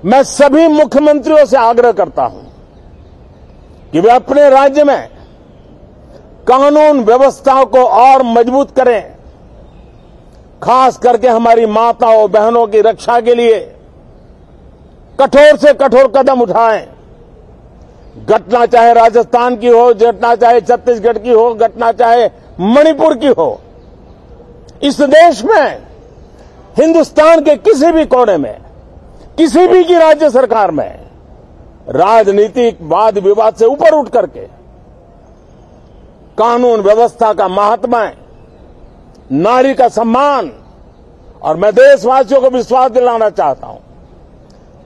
मैं सभी मुख्यमंत्रियों से आग्रह करता हूं कि वे अपने राज्य में कानून व्यवस्था को और मजबूत करें, खास करके हमारी माताओं बहनों की रक्षा के लिए कठोर से कठोर कदम उठाएं। घटना चाहे राजस्थान की हो, घटना चाहे छत्तीसगढ़ की हो, घटना चाहे मणिपुर की हो, इस देश में हिंदुस्तान के किसी भी कोने में, किसी भी की राज्य सरकार में राजनीतिक वाद विवाद से ऊपर उठ करके कानून व्यवस्था का महात्म्य, नारी का सम्मान, और मैं देशवासियों को विश्वास दिलाना चाहता हूं,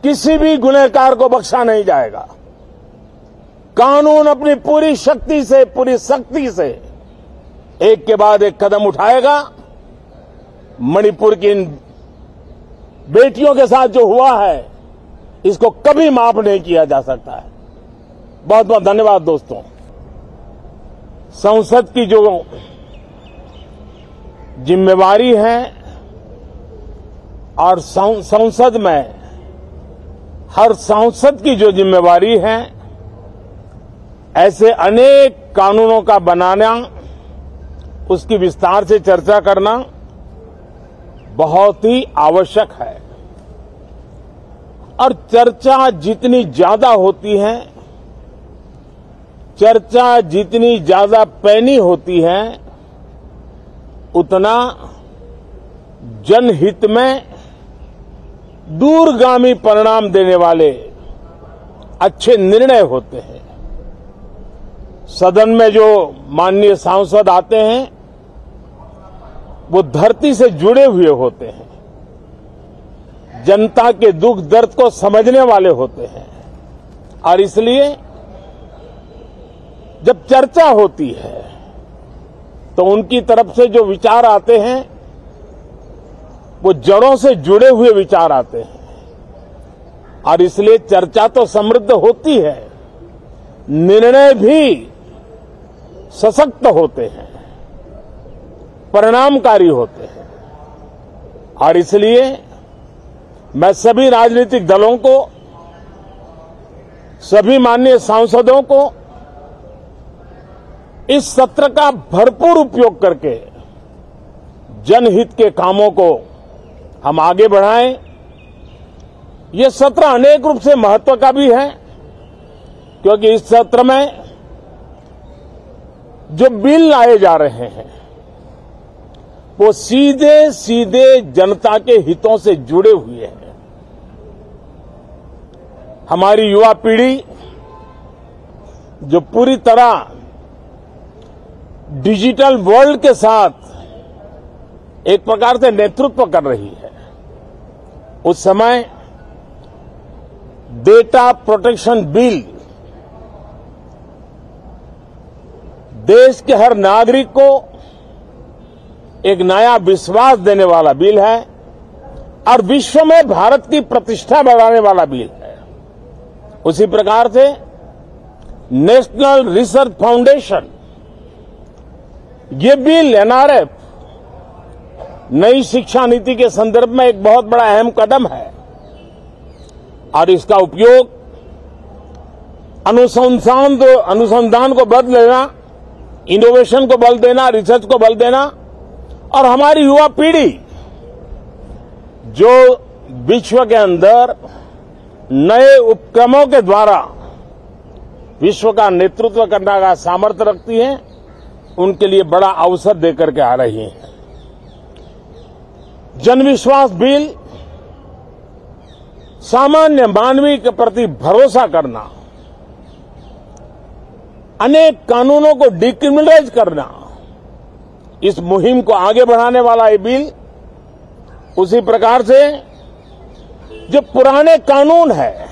किसी भी गुनहगार को बख्शा नहीं जाएगा। कानून अपनी पूरी शक्ति से, पूरी सख्ती से एक के बाद एक कदम उठाएगा। मणिपुर की इन बेटियों के साथ जो हुआ है, इसको कभी माफ नहीं किया जा सकता है। बहुत बहुत धन्यवाद दोस्तों। संसद की जो जिम्मेवारी है और संसद में हर सांसद की जो जिम्मेवारी है, ऐसे अनेक कानूनों का बनाना, उसकी विस्तार से चर्चा करना बहुत ही आवश्यक है। और चर्चा जितनी ज्यादा होती है, चर्चा जितनी ज्यादा पैनी होती है, उतना जनहित में दूरगामी परिणाम देने वाले अच्छे निर्णय होते हैं। सदन में जो माननीय सांसद आते हैं, वो धरती से जुड़े हुए होते हैं, जनता के दुख दर्द को समझने वाले होते हैं, और इसलिए जब चर्चा होती है तो उनकी तरफ से जो विचार आते हैं, वो जड़ों से जुड़े हुए विचार आते हैं, और इसलिए चर्चा तो समृद्ध होती है, निर्णय भी सशक्त होते हैं, परिणामकारी होते हैं। और इसलिए मैं सभी राजनीतिक दलों को, सभी माननीय सांसदों को इस सत्र का भरपूर उपयोग करके जनहित के कामों को हम आगे बढ़ाएं। ये सत्र अनेक रूप से महत्व का भी है, क्योंकि इस सत्र में जो बिल लाए जा रहे हैं, वो सीधे सीधे जनता के हितों से जुड़े हुए हैं। हमारी युवा पीढ़ी जो पूरी तरह डिजिटल वर्ल्ड के साथ एक प्रकार से नेतृत्व कर रही है, उस समय डेटा प्रोटेक्शन बिल देश के हर नागरिक को एक नया विश्वास देने वाला बिल है, और विश्व में भारत की प्रतिष्ठा बढ़ाने वाला बिल है। उसी प्रकार से नेशनल रिसर्च फाउंडेशन, ये बिल एनआरएफ, नई शिक्षा नीति के संदर्भ में एक बहुत बड़ा अहम कदम है, और इसका उपयोग अनुसंधान को बल देना, इनोवेशन को बल देना, रिसर्च को बल देना, और हमारी युवा पीढ़ी जो विश्व के अंदर नए उपक्रमों के द्वारा विश्व का नेतृत्व करने का सामर्थ्य रखती है, उनके लिए बड़ा अवसर देकर के आ रही है। जनविश्वास बिल सामान्य मानवीय के प्रति भरोसा करना, अनेक कानूनों को डिक्रिमिनलाइज करना, इस मुहिम को आगे बढ़ाने वाला ये बिल, उसी प्रकार से जो पुराने कानून है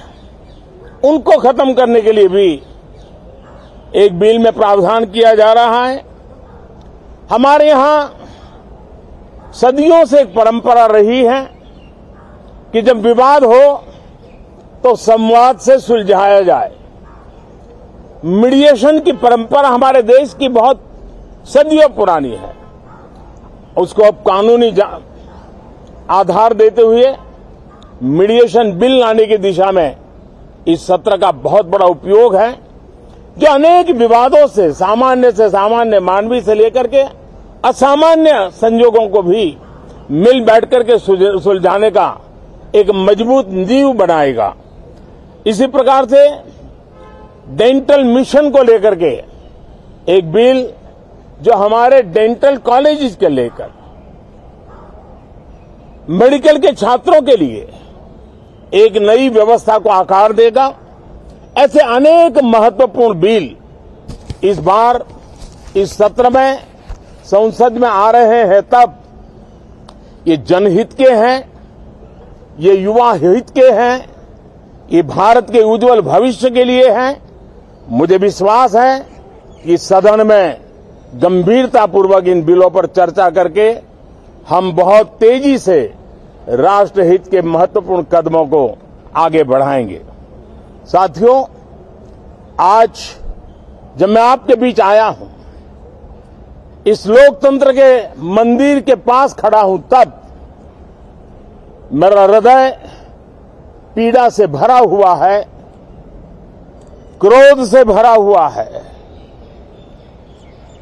उनको खत्म करने के लिए भी एक बिल में प्रावधान किया जा रहा है। हमारे यहां सदियों से एक परंपरा रही है कि जब विवाद हो तो संवाद से सुलझाया जाए। मीडिएशन की परंपरा हमारे देश की बहुत सदियों पुरानी है। उसको अब कानूनी आधार देते हुए मीडिएशन बिल लाने की दिशा में इस सत्र का बहुत बड़ा उपयोग है, जो अनेक विवादों से सामान्य मानवीय से लेकर के असामान्य संजोगों को भी मिल बैठकर के सुलझाने का एक मजबूत नींव बनाएगा। इसी प्रकार से डेंटल मिशन को लेकर के एक बिल जो हमारे डेंटल कॉलेजेस के लेकर मेडिकल के छात्रों के लिए एक नई व्यवस्था को आकार देगा। ऐसे अनेक महत्वपूर्ण बिल इस बार इस सत्र में संसद में आ रहे हैं। तब ये जनहित के हैं, ये युवा हित के हैं, ये भारत के उज्जवल भविष्य के लिए हैं। मुझे विश्वास है कि सदन में गंभीरतापूर्वक इन बिलों पर चर्चा करके हम बहुत तेजी से राष्ट्रहित के महत्वपूर्ण कदमों को आगे बढ़ाएंगे। साथियों, आज जब मैं आपके बीच आया हूं, इस लोकतंत्र के मंदिर के पास खड़ा हूं, तब मेरा हृदय पीड़ा से भरा हुआ है, क्रोध से भरा हुआ है।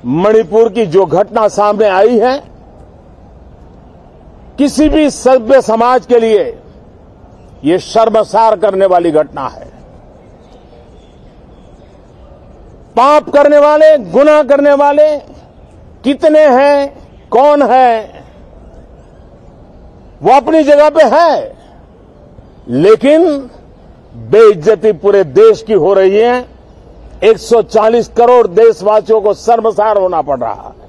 मणिपुर की जो घटना सामने आई है, किसी भी सभ्य समाज के लिए ये शर्मसार करने वाली घटना है। पाप करने वाले, गुनाह करने वाले कितने हैं, कौन है, वो अपनी जगह पे है, लेकिन बेइज्जती पूरे देश की हो रही है। 140 करोड़ देशवासियों को शर्मसार होना पड़ रहा है।